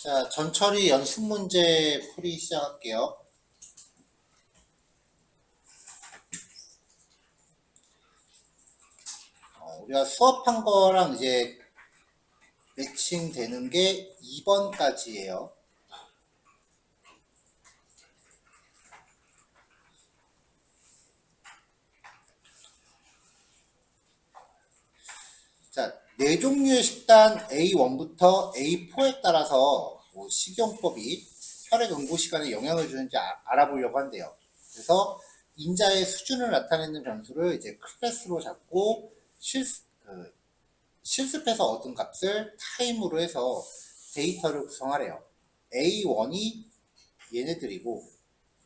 자, 전처리 연습 문제 풀이 시작할게요. 우리가 수업한 거랑 이제 매칭되는 게 2번까지예요. 자, 네 종류의 식단 A1부터 A4에 따라서 식용법이 혈액 응고 시간에 영향을 주는지 알아보려고 한대요. 그래서 인자의 수준을 나타내는 변수를 이제 클래스로 잡고 실습해서 얻은 값을 타임으로 해서 데이터를 구성하래요. A1이 얘네들이고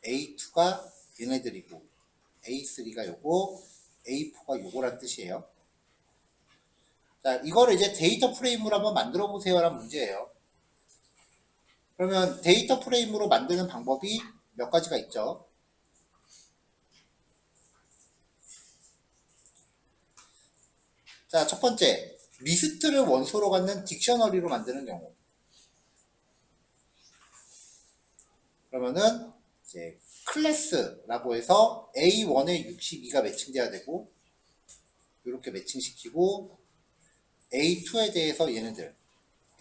A2가 얘네들이고 A3가 요거 A4가 요거란 뜻이에요. 자, 이거를 이제 데이터 프레임으로 한번 만들어 보세요 라는 문제예요. 그러면 데이터 프레임으로 만드는 방법이 몇 가지가 있죠. 자, 첫 번째, 리스트를 원소로 갖는 딕셔너리로 만드는 경우. 그러면은 이제 클래스라고 해서 A1에 62가 매칭돼야 되고 이렇게 매칭시키고 A2에 대해서 얘네들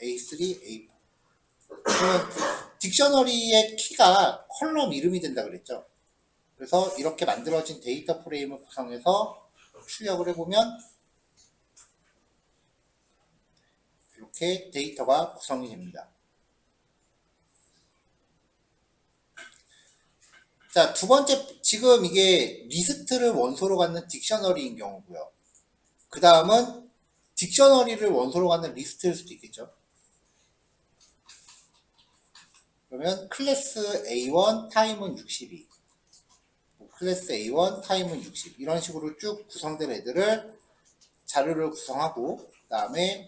A3, A4. 그러면 딕셔너리의 키가 컬럼 이름이 된다 그랬죠. 그래서 이렇게 만들어진 데이터 프레임을 구성해서 출력을 해보면 이렇게 데이터가 구성이 됩니다. 자, 두 번째, 지금 이게 리스트를 원소로 갖는 딕셔너리인 경우고요. 그 다음은 딕셔너리를 원소로 갖는 리스트일 수도 있겠죠. 그러면 클래스 A1 타임은 62, 클래스 A1 타임은 60 이런 식으로 쭉 구성된 애들을 자료를 구성하고 그 다음에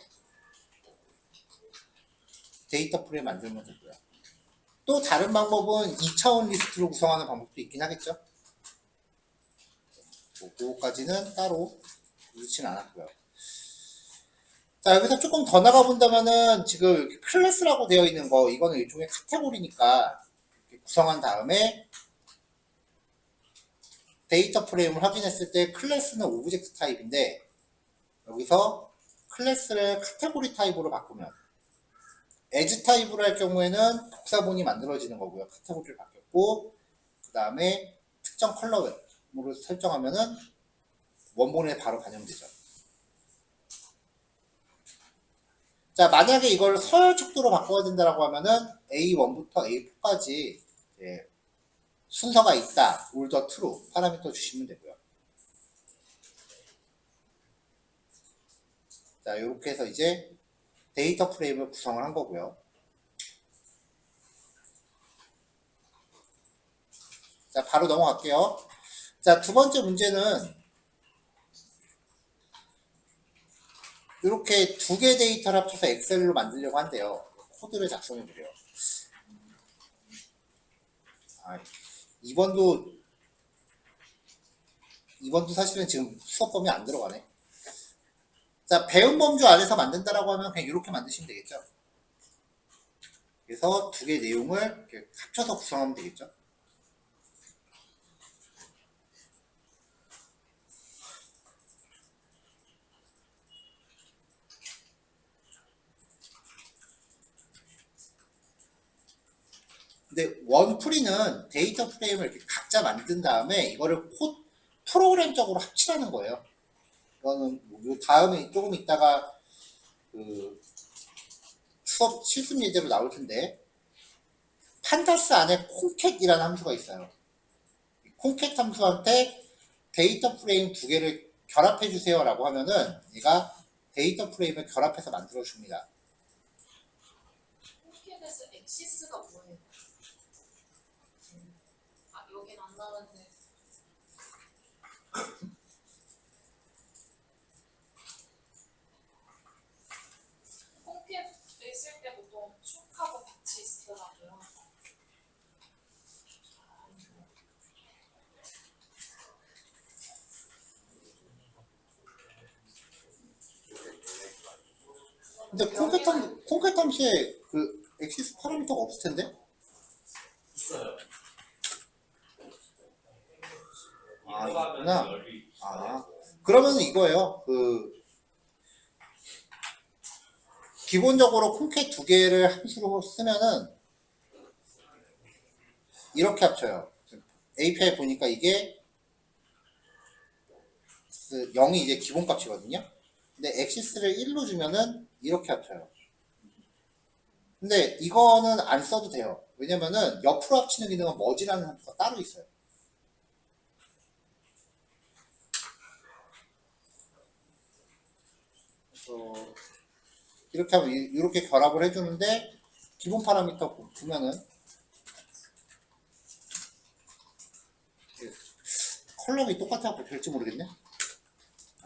데이터 프레임 만들면 되고요. 또 다른 방법은 2차원 리스트로 구성하는 방법도 있긴 하겠죠. 그거까지는 따로 그렇진 않았고요. 자, 여기서 조금 더 나가본다면은 지금 이렇게 클래스라고 되어 있는 거 이거는 일종의 카테고리니까 이렇게 구성한 다음에 데이터 프레임을 확인했을 때 클래스는 오브젝트 타입인데 여기서 클래스를 카테고리 타입으로 바꾸면 에즈 타입으로 할 경우에는 복사본이 만들어지는 거고요. 카테고리를 바뀌었고 그 다음에 특정 컬러로 설정하면은 원본에 바로 반영되죠. 자, 만약에 이걸 서열 척도로 바꿔야 된다고 하면은 A1부터 A4까지 순서가 있다. 올더 트루 파라미터 주시면 되고요. 자, 이렇게 해서 이제 데이터 프레임을 구성을 한 거고요. 자, 바로 넘어갈게요. 자, 두 번째 문제는 이렇게 두 개 데이터를 합쳐서 엑셀로 만들려고 한대요. 코드를 작성해 보래요. 이번도 사실은 지금 수업 범위 안 들어가네. 자, 배운 범주 안에서 만든다라고 하면 그냥 이렇게 만드시면 되겠죠. 그래서 두 개 내용을 이렇게 합쳐서 구성하면 되겠죠. 근데 원풀이는 데이터 프레임을 이렇게 각자 만든 다음에 이거를 프로그램적으로 합치라는 거예요. 이거는 뭐 다음에 조금 있다가 그 수업 실습 예제로 나올 텐데 판타스 안에 콩캣이라는 함수가 있어요. 콩캣 함수한테 데이터 프레임 두 개를 결합해 주세요 라고 하면은 얘가 데이터 프레임을 결합해서 만들어 줍니다. 콩캣에서 엑시스가 뭐예요? 여긴 안 나왔는데. 콩캣 있을 때 보통 축하고 같이 있더라고요. 근데 콩캣 함수에 그 엑시스 파라미터가 없을 텐데? 있어요. 아, 들어가면 있구나. 열이 아, 그러면 이거예요. 기본적으로 콩캣 두 개를 함수로 쓰면은 이렇게 합쳐요. API 보니까 이게 0이 이제 기본값이거든요. 근데 엑시스를 1로 주면은 이렇게 합쳐요. 근데 이거는 안 써도 돼요. 왜냐면은 옆으로 합치는 기능은 머지라는 함수가 따로 있어요. 그래서 이렇게 하면 이렇게 결합을 해주는데 기본 파라미터 보면은 컬럼이 똑같아서 될지 모르겠네.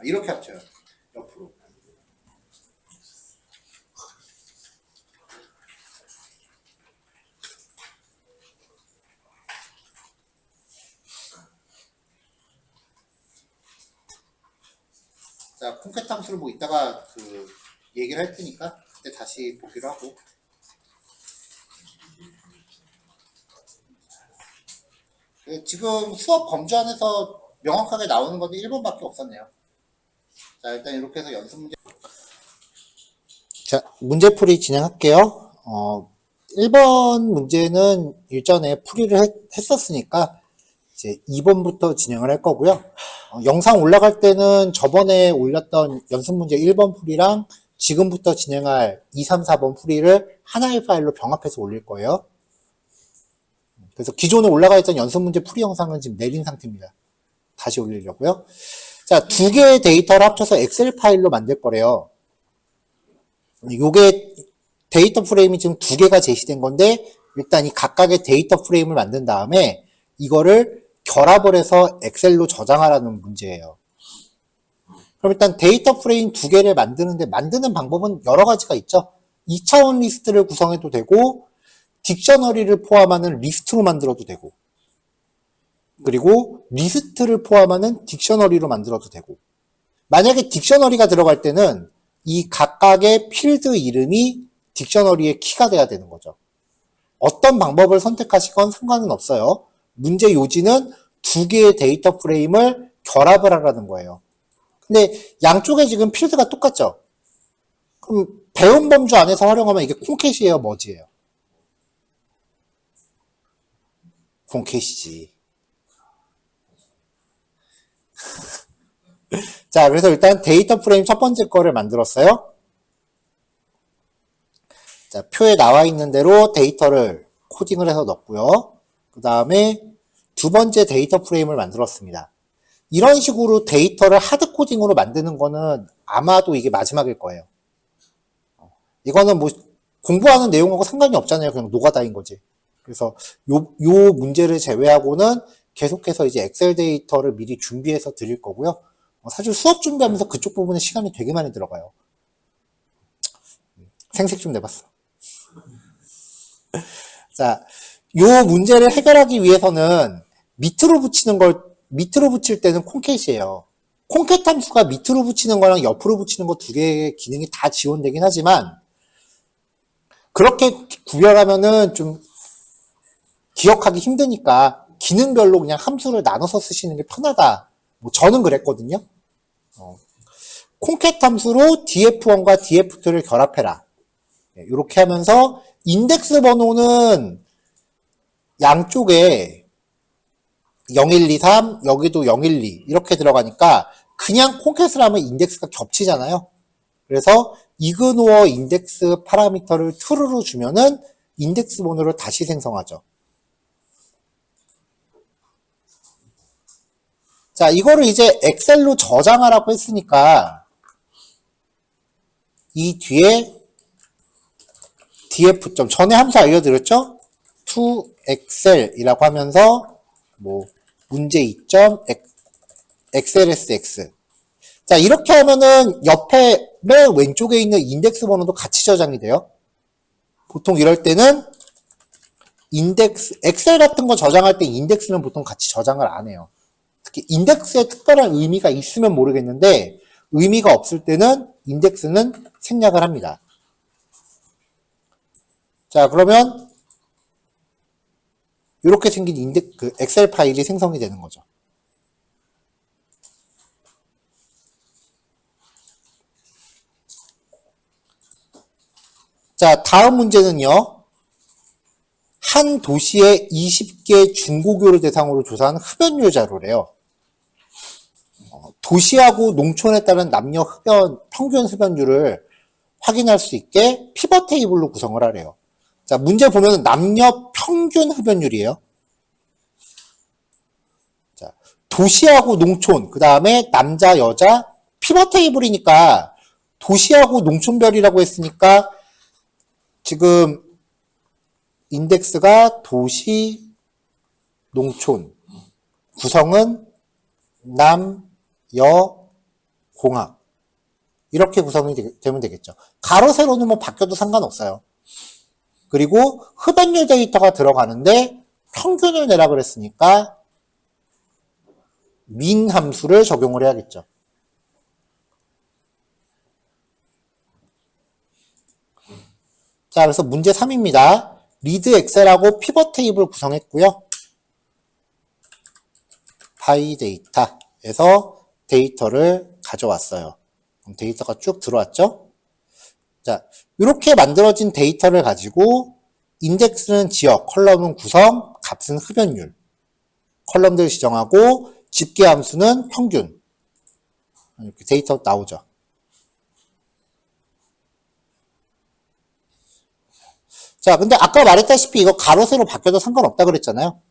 이렇게 합쳐요. 옆으로. 자, 콩캣 함수를 뭐 이따가 얘기를 할 테니까 그때 다시 보기로 하고. 지금 수업 범주 안에서 명확하게 나오는 건 1번밖에 없었네요. 자, 일단 이렇게 해서 연습 문제. 자, 문제풀이 진행할게요. 1번 문제는 일전에 풀이를 했었으니까 이제 2번부터 진행을 할 거고요. 영상 올라갈 때는 저번에 올렸던 연습 문제 1번 풀이랑 지금부터 진행할 2, 3, 4번 풀이를 하나의 파일로 병합해서 올릴 거예요. 그래서 기존에 올라가 있던 연습 문제 풀이 영상은 지금 내린 상태입니다. 다시 올리려고요. 자, 두 개의 데이터를 합쳐서 엑셀 파일로 만들 거래요. 요게 데이터 프레임이 지금 두 개가 제시된 건데 일단 이 각각의 데이터 프레임을 만든 다음에 이거를 결합을 해서 엑셀로 저장하라는 문제예요. 그럼 일단 데이터 프레임 두 개를 만드는 방법은 여러 가지가 있죠. 2차원 리스트를 구성해도 되고 딕셔너리를 포함하는 리스트로 만들어도 되고 그리고 리스트를 포함하는 딕셔너리로 만들어도 되고 만약에 딕셔너리가 들어갈 때는 이 각각의 필드 이름이 딕셔너리의 키가 돼야 되는 거죠. 어떤 방법을 선택하시건 상관은 없어요. 문제 요지는 두 개의 데이터 프레임을 결합을 하라는 거예요. 근데 양쪽에 지금 필드가 똑같죠? 그럼 배운 범주 안에서 활용하면 이게 콩캣이에요, 머지예요? 콩캣이지. 자, 그래서 일단 데이터 프레임 첫 번째 거를 만들었어요. 자, 표에 나와 있는 대로 데이터를 코딩을 해서 넣었고요. 그 다음에 두 번째 데이터 프레임을 만들었습니다. 이런 식으로 데이터를 하드 코딩으로 만드는 거는 아마도 이게 마지막일 거예요. 이거는 뭐 공부하는 내용하고 상관이 없잖아요. 그냥 노가다인 거지. 그래서 요 문제를 제외하고는 계속해서 이제 엑셀 데이터를 미리 준비해서 드릴 거고요. 사실 수업 준비하면서 그쪽 부분에 시간이 되게 많이 들어가요. 생색 좀 내봤어. 자, 요 문제를 해결하기 위해서는 밑으로 붙일 때는 콩캣이에요. 콩캣 함수가 밑으로 붙이는 거랑 옆으로 붙이는 거 두 개의 기능이 다 지원되긴 하지만 그렇게 구별하면은 좀 기억하기 힘드니까 기능별로 그냥 함수를 나눠서 쓰시는 게 편하다. 뭐 저는 그랬거든요. 콩캣 함수로 df1과 df2를 결합해라. 이렇게 하면서 인덱스 번호는 양쪽에 0123, 여기도 012 이렇게 들어가니까 그냥 콩캣을 하면 인덱스가 겹치잖아요. 그래서 이그노어 인덱스 파라미터를 true로 주면은 인덱스 번호를 다시 생성하죠. 자, 이거를 이제 엑셀로 저장하라고 했으니까 이 뒤에 df. 전에 함수 알려드렸죠? to excel이라고 하면서 뭐 문제 2점 xlsx. 자, 이렇게 하면은 옆에 맨 왼쪽에 있는 인덱스 번호도 같이 저장이 돼요. 보통 이럴 때는 인덱스, 엑셀 같은 거 저장할 때 인덱스는 보통 같이 저장을 안 해요. 특히 인덱스에 특별한 의미가 있으면 모르겠는데 의미가 없을 때는 인덱스는 생략을 합니다. 자, 그러면 이렇게 생긴 그 엑셀 파일이 생성이 되는 거죠. 자, 다음 문제는요. 한 도시의 20개 중고교를 대상으로 조사한 흡연율 자료래요. 도시하고 농촌에 따른 남녀 평균 흡연율을 확인할 수 있게 피벗 테이블로 구성을 하래요. 자, 문제 보면 남녀 평균 흡연율이에요. 자, 도시하고 농촌, 그 다음에 남자, 여자, 피벗 테이블이니까 도시하고 농촌별이라고 했으니까 지금 인덱스가 도시, 농촌, 구성은 남, 여, 공학 이렇게 구성이 되면 되겠죠. 가로, 세로는 뭐 바뀌어도 상관없어요. 그리고 흡연율 데이터가 들어가는데 평균을 내라 그랬으니까 민 함수를 적용을 해야겠죠. 자, 그래서 문제 3입니다. 리드 엑셀하고 피벗 테이블 구성했고요. 바이 데이터에서 데이터를 가져왔어요. 데이터가 쭉 들어왔죠? 자, 이렇게 만들어진 데이터를 가지고 인덱스는 지역, 컬럼은 구성, 값은 흡연율. 컬럼들 지정하고 집계 함수는 평균. 이렇게 데이터 나오죠. 자, 근데 아까 말했다시피 이거 가로, 세로 바뀌어도 상관없다 그랬잖아요.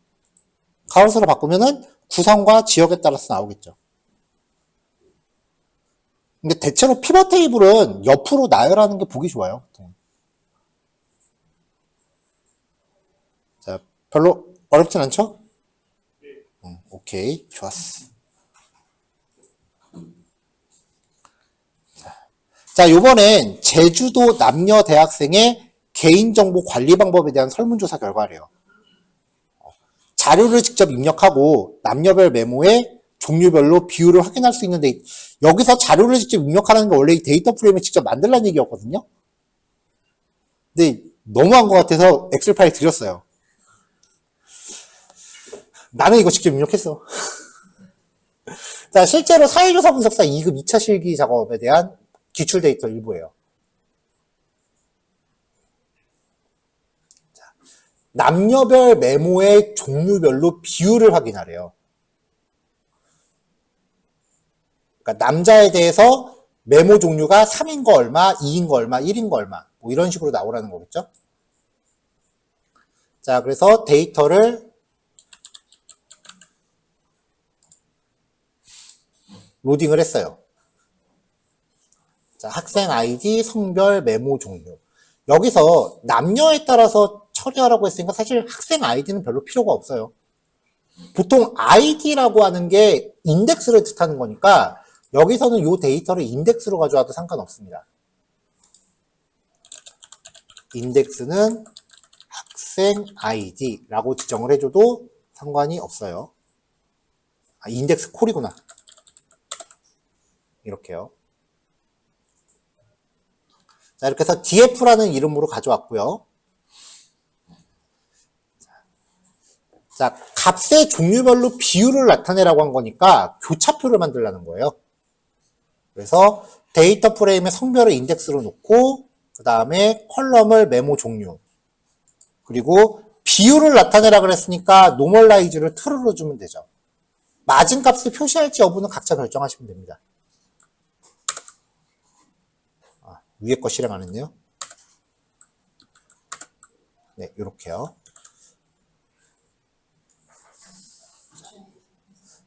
가로, 세로 바꾸면은 구성과 지역에 따라서 나오겠죠. 근데 대체로 피벗 테이블은 옆으로 나열하는 게 보기 좋아요. 자, 별로 어렵진 않죠? 오케이, 좋았어. 자, 요번엔 제주도 남녀 대학생의 개인정보 관리 방법에 대한 설문조사 결과래요. 자료를 직접 입력하고 남녀별 메모에 종류별로 비율을 확인할 수 있는데 여기서 자료를 직접 입력하는 거 원래 이 데이터 프레임을 직접 만들라는 얘기였거든요. 근데 너무한 것 같아서 엑셀 파일 드렸어요. 나는 이거 직접 입력했어. 자, 실제로 사회조사 분석사 2급 2차 실기 작업에 대한 기출 데이터 일부예요. 자, 남녀별 메모의 종류별로 비율을 확인하래요. 그러니까 남자에 대해서 메모 종류가 3인 거 얼마, 2인 거 얼마, 1인 거 얼마 뭐 이런 식으로 나오라는 거겠죠. 자, 그래서 데이터를 로딩을 했어요. 자, 학생 아이디, 성별, 메모 종류. 여기서 남녀에 따라서 처리하라고 했으니까 사실 학생 아이디는 별로 필요가 없어요. 보통 아이디라고 하는 게 인덱스를 뜻하는 거니까 여기서는 이 데이터를 인덱스로 가져와도 상관없습니다. 인덱스는 학생 아이디라고 지정을 해줘도 상관이 없어요. 아, 인덱스 콜이구나. 이렇게요. 자, 이렇게 해서 df라는 이름으로 가져왔고요. 자, 값의 종류별로 비율을 나타내라고 한 거니까 교차표를 만들라는 거예요. 그래서 데이터 프레임에 성별을 인덱스로 놓고 그 다음에 컬럼을 메모 종류 그리고 비율을 나타내라 그랬으니까 노멀라이즈를 true로 주면 되죠. 마진값을 표시할지 여부는 각자 결정하시면 됩니다. 위에 거 실행 안 했네요. 네, 요렇게요.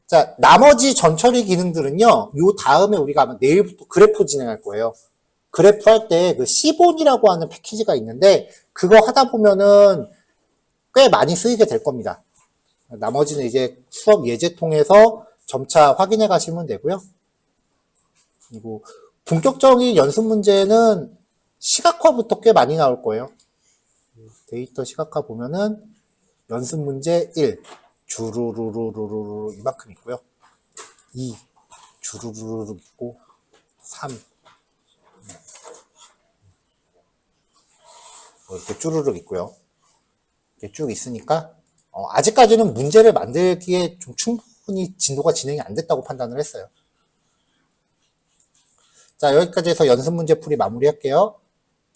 자, 나머지 전처리 기능들은요, 요 다음에 우리가 아마 내일부터 그래프 진행할 거예요. 그래프 할 때 그 시본이라고 하는 패키지가 있는데, 그거 하다 보면은 꽤 많이 쓰이게 될 겁니다. 나머지는 이제 수업 예제 통해서 점차 확인해 가시면 되고요. 그리고 본격적인 연습 문제는 시각화부터 꽤 많이 나올 거예요. 데이터 시각화 보면은 연습 문제 1, 주르르르르르 이만큼 있고요. 2, 주르르르 있고 3, 이렇게 쭈르륵 있고요. 이렇게 쭉 있으니까 아직까지는 문제를 만들기에 좀 충분히 진도가 진행이 안 됐다고 판단을 했어요. 자, 여기까지 해서 연습 문제 풀이 마무리할게요.